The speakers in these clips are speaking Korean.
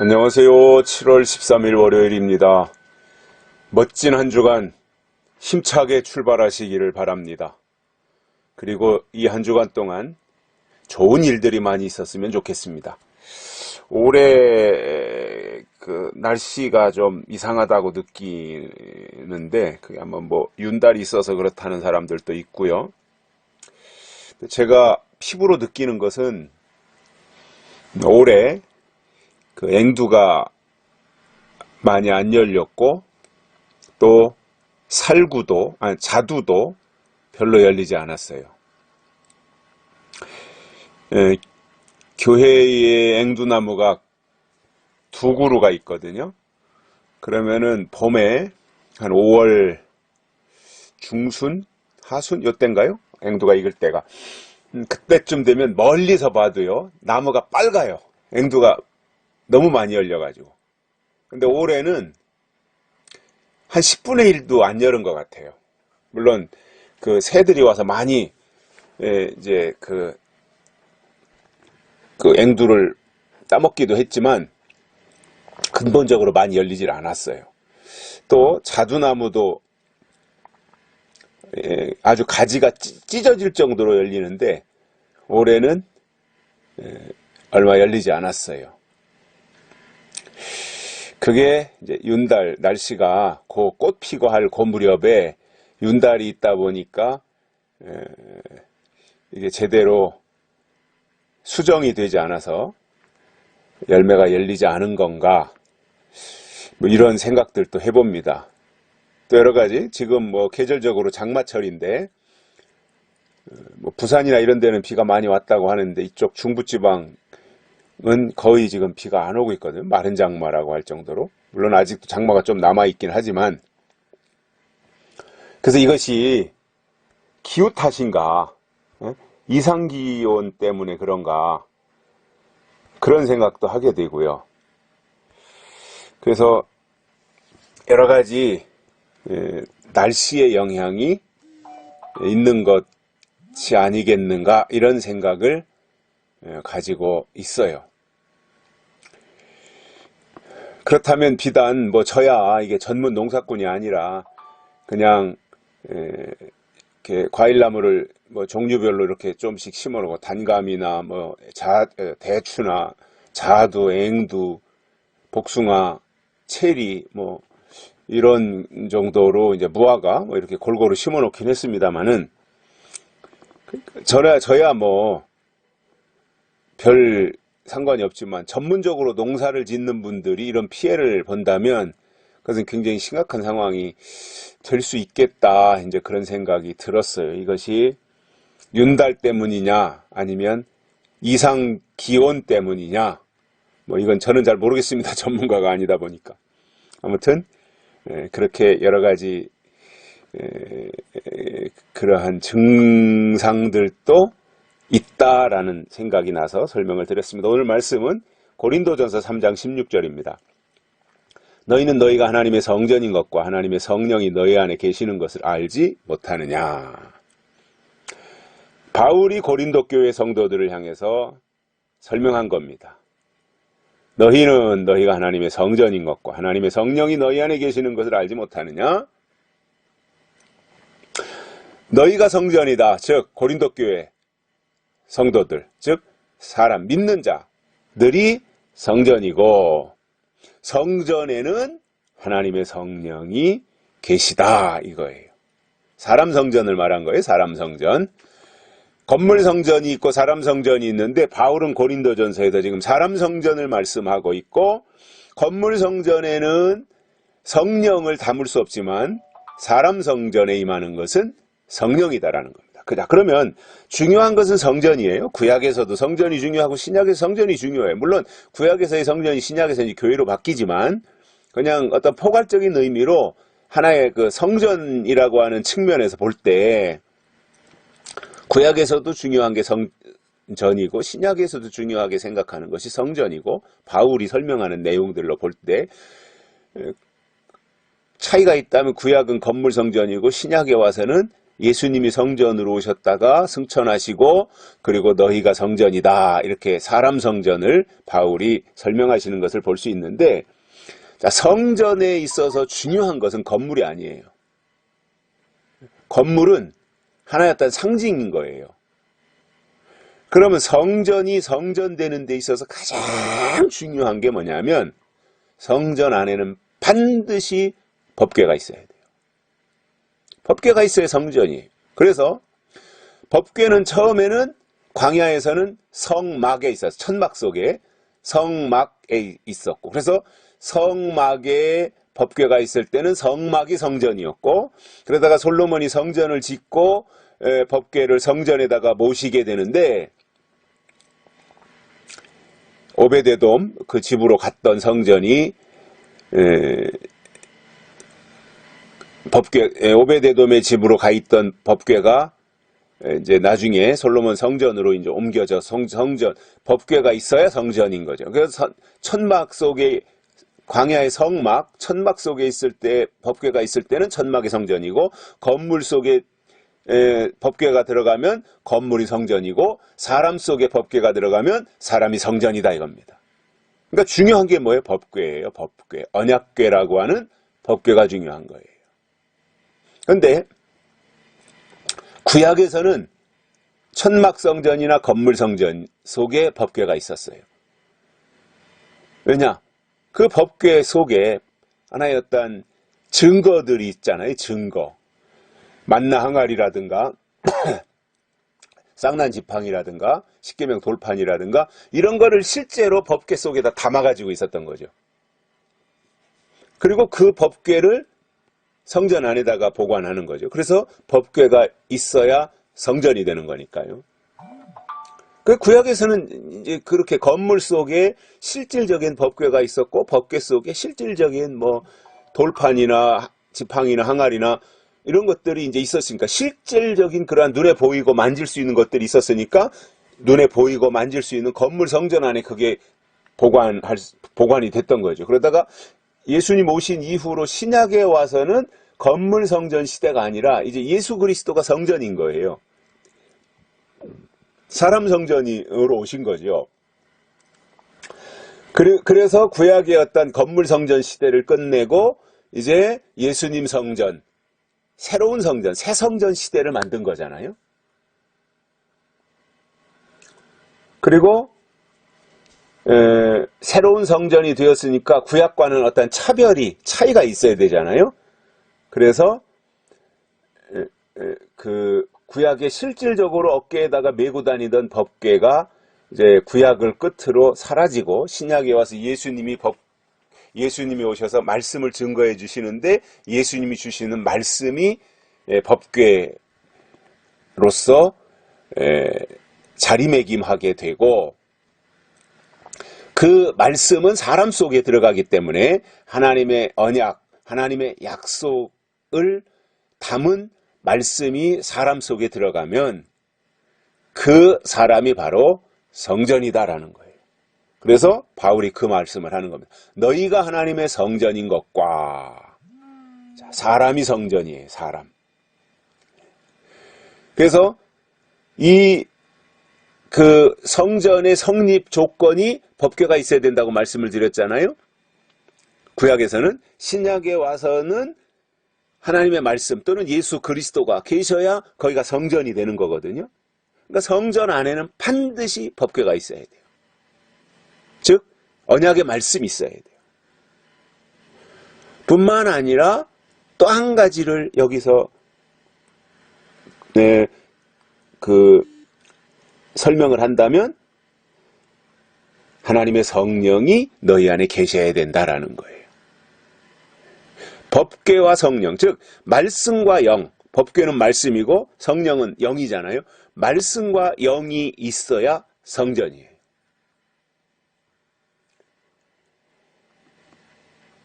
안녕하세요. 7월 13일 월요일입니다. 멋진 한 주간 힘차게 출발하시기를 바랍니다. 그리고 이 한 주간 동안 좋은 일들이 많이 있었으면 좋겠습니다. 올해 날씨가 좀 이상하다고 느끼는데 그게 아마 윤달이 있어서 그렇다는 사람들도 있고요. 제가 피부로 느끼는 것은 올해 앵두가 많이 안 열렸고 또 자두도 별로 열리지 않았어요. 교회에 앵두나무가 두 그루가 있거든요. 그러면은 봄에 한 5월 중순, 하순 요때인가요? 앵두가 익을 때가. 그때쯤 되면 멀리서 봐도요, 나무가 빨가요. 앵두가 너무 많이 열려가지고. 근데 올해는 한 10분의 1도 안 열은 것 같아요. 물론 새들이 와서 많이 이제 앵두를 따먹기도 했지만 근본적으로 많이 열리질 않았어요. 또 자두나무도 아주 가지가 찢어질 정도로 열리는데 올해는 얼마 열리지 않았어요. 그게 이제 윤달, 날씨가 꽃 피고 할 그 무렵에 윤달이 있다 보니까 이게 제대로 수정이 되지 않아서 열매가 열리지 않은 건가, 이런 생각들도 해봅니다. 또 여러 가지, 지금 계절적으로 장마철인데 부산이나 이런 데는 비가 많이 왔다고 하는데 이쪽 중부지방 거의 지금 비가 안 오고 있거든요. 마른 장마라고 할 정도로. 물론 아직도 장마가 좀 남아있긴 하지만, 그래서 이것이 기후 탓인가, 이상기온 때문에 그런가, 그런 생각도 하게 되고요. 그래서 여러 가지 날씨의 영향이 있는 것이 아니겠는가, 이런 생각을 가지고 있어요. 그렇다면 비단 저야 이게 전문 농사꾼이 아니라 그냥 이렇게 과일나무를 종류별로 이렇게 좀씩 심어놓고 단감이나 대추나 자두, 앵두, 복숭아, 체리 이런 정도로 이제 무화과 이렇게 골고루 심어놓긴 했습니다만은, 저야 별 상관이 없지만 전문적으로 농사를 짓는 분들이 이런 피해를 본다면 그것은 굉장히 심각한 상황이 될 수 있겠다, 이제 그런 생각이 들었어요. 이것이 윤달 때문이냐 아니면 이상 기온 때문이냐, 이건 저는 잘 모르겠습니다. 전문가가 아니다 보니까. 아무튼 그렇게 여러 가지 그러한 증상들도 있다라는 생각이 나서 설명을 드렸습니다. 오늘 말씀은 고린도전서 3장 16절입니다. 너희는 너희가 하나님의 성전인 것과 하나님의 성령이 너희 안에 계시는 것을 알지 못하느냐. 바울이 고린도 교회 성도들을 향해서 설명한 겁니다. 너희는 너희가 하나님의 성전인 것과 하나님의 성령이 너희 안에 계시는 것을 알지 못하느냐. 너희가 성전이다. 즉 고린도 교회 성도들, 즉 사람, 믿는 자들이 성전이고 성전에는 하나님의 성령이 계시다, 이거예요. 사람 성전을 말한 거예요. 사람 성전. 건물 성전이 있고 사람 성전이 있는데 바울은 고린도전서에서 지금 사람 성전을 말씀하고 있고, 건물 성전에는 성령을 담을 수 없지만 사람 성전에 임하는 것은 성령이다라는 겁니다. 그러면 중요한 것은 성전이에요. 구약에서도 성전이 중요하고 신약에서 성전이 중요해요. 물론 구약에서의 성전이 신약에서 이제 교회로 바뀌지만 그냥 어떤 포괄적인 의미로 하나의 성전이라고 하는 측면에서 볼 때 구약에서도 중요한 게 성전이고 신약에서도 중요하게 생각하는 것이 성전이고, 바울이 설명하는 내용들로 볼 때 차이가 있다면 구약은 건물 성전이고 신약에 와서는 예수님이 성전으로 오셨다가 승천하시고 그리고 너희가 성전이다 이렇게 사람 성전을 바울이 설명하시는 것을 볼 수 있는데, 자, 성전에 있어서 중요한 것은 건물이 아니에요. 건물은 하나의 어떤 상징인 거예요. 그러면 성전이 성전되는 데 있어서 가장 중요한 게 뭐냐면 성전 안에는 반드시 법궤가 있어야 돼요. 법궤가 있어야 성전이에요. 그래서 법궤는 처음에는 광야에서는 성막에 있었어요. 천막 속에 성막에 있었고, 그래서 성막에 법궤가 있을 때는 성막이 성전이었고, 그러다가 솔로몬이 성전을 짓고 법궤를 성전에다가 모시게 되는데, 오베데돔 그 집으로 갔던 성전이 오베데돔의 집으로 가 있던 법궤가 이제 나중에 솔로몬 성전으로 이제 옮겨져 성전 법궤가 있어야 성전인 거죠. 그래서 천막 속에 광야의 성막 천막 속에 있을 때 법궤가 있을 때는 천막이 성전이고, 건물 속에 법궤가 들어가면 건물이 성전이고, 사람 속에 법궤가 들어가면 사람이 성전이다 이겁니다. 그러니까 중요한 게 뭐예요? 법궤예요. 법궤. 언약궤라고 하는 법궤가 중요한 거예요. 그런데 구약에서는 천막 성전이나 건물 성전 속에 법궤가 있었어요. 왜냐? 그 법궤 속에 하나의 어떤 증거들이 있잖아요. 증거. 만나 항아리라든가 쌍난 지팡이라든가 십계명 돌판이라든가 이런 거를 실제로 법궤 속에다 담아가지고 있었던 거죠. 그리고 그 법궤를 성전 안에다가 보관하는 거죠. 그래서 법궤가 있어야 성전이 되는 거니까요. 그 구약에서는 이제 그렇게 건물 속에 실질적인 법궤가 있었고, 법궤 속에 실질적인 뭐 돌판이나 지팡이나 항아리나 이런 것들이 이제 있었으니까, 실질적인 그러한 눈에 보이고 만질 수 있는 것들이 있었으니까 눈에 보이고 만질 수 있는 건물 성전 안에 그게 보관이 됐던 거죠. 그러다가 예수님 오신 이후로 신약에 와서는 건물 성전 시대가 아니라 이제 예수 그리스도가 성전인 거예요. 사람 성전으로 오신 거죠. 그래서 구약의 어떤 건물 성전 시대를 끝내고 이제 예수님 성전, 새로운 성전, 새 성전 시대를 만든 거잖아요. 그리고 새로운 성전이 되었으니까 구약과는 어떤 차이가 있어야 되잖아요. 그래서 그 구약의 실질적으로 어깨에다가 메고 다니던 법궤가 이제 구약을 끝으로 사라지고 신약에 와서 예수님이 오셔서 말씀을 증거해 주시는데, 예수님이 주시는 말씀이 법궤로서 자리매김하게 되고, 그 말씀은 사람 속에 들어가기 때문에 하나님의 언약, 하나님의 약속을 담은 말씀이 사람 속에 들어가면 그 사람이 바로 성전이다라는 거예요. 그래서 바울이 그 말씀을 하는 겁니다. 너희가 하나님의 성전인 것과, 사람이 성전이에요. 사람. 그래서 그 성전의 성립 조건이 법궤가 있어야 된다고 말씀을 드렸잖아요. 구약에서는. 신약에 와서는 하나님의 말씀 또는 예수 그리스도가 계셔야 거기가 성전이 되는 거거든요. 그러니까 성전 안에는 반드시 법궤가 있어야 돼요. 즉 언약의 말씀이 있어야 돼요. 뿐만 아니라 또 한 가지를 여기서 설명을 한다면, 하나님의 성령이 너희 안에 계셔야 된다라는 거예요. 법궤와 성령, 즉 말씀과 영, 법궤는 말씀이고 성령은 영이잖아요. 말씀과 영이 있어야 성전이에요.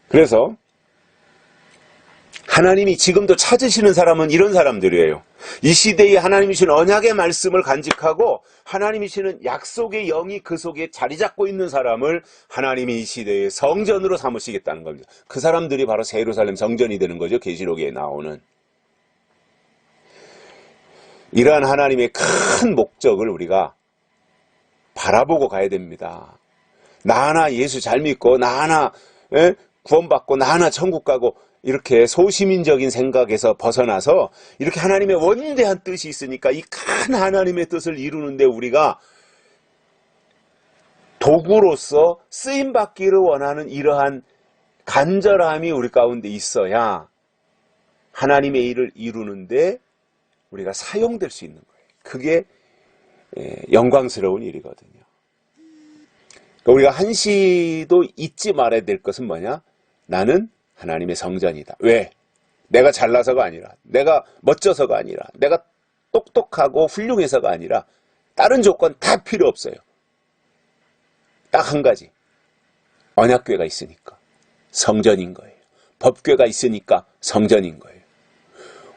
그래서 하나님이 지금도 찾으시는 사람은 이런 사람들이에요. 이 시대에 하나님이 주신 언약의 말씀을 간직하고 하나님이 주시는 약속의 영이 그 속에 자리 잡고 있는 사람을 하나님이 이 시대의 성전으로 삼으시겠다는 겁니다. 그 사람들이 바로 새 예루살렘 성전이 되는 거죠. 계시록에 나오는. 이러한 하나님의 큰 목적을 우리가 바라보고 가야 됩니다. 나 하나 예수 잘 믿고 나 하나 구원받고 나 하나 천국 가고 이렇게 소시민적인 생각에서 벗어나서 이렇게 하나님의 원대한 뜻이 있으니까 이 큰 하나님의 뜻을 이루는데 우리가 도구로서 쓰임받기를 원하는 이러한 간절함이 우리 가운데 있어야 하나님의 일을 이루는데 우리가 사용될 수 있는 거예요. 그게 영광스러운 일이거든요. 그러니까 우리가 한시도 잊지 말아야 될 것은 뭐냐? 나는 하나님의 성전이다. 왜? 내가 잘나서가 아니라, 내가 멋져서가 아니라, 내가 똑똑하고 훌륭해서가 아니라 다른 조건 다 필요 없어요. 딱 한 가지. 언약궤가 있으니까 성전인 거예요. 법궤가 있으니까 성전인 거예요.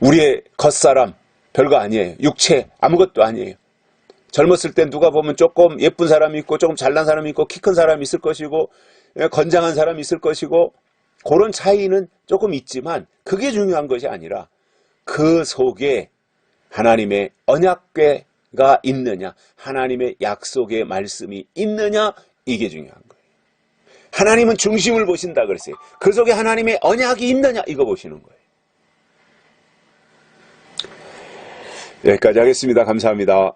우리의 겉사람 별거 아니에요. 육체 아무것도 아니에요. 젊었을 땐 누가 보면 조금 예쁜 사람이 있고 조금 잘난 사람이 있고 키 큰 사람이 있을 것이고 건장한 사람이 있을 것이고 그런 차이는 조금 있지만 그게 중요한 것이 아니라 그 속에 하나님의 언약궤가 있느냐, 하나님의 약속의 말씀이 있느냐, 이게 중요한 거예요. 하나님은 중심을 보신다 그랬어요. 그 속에 하나님의 언약이 있느냐, 이거 보시는 거예요. 여기까지 하겠습니다. 감사합니다.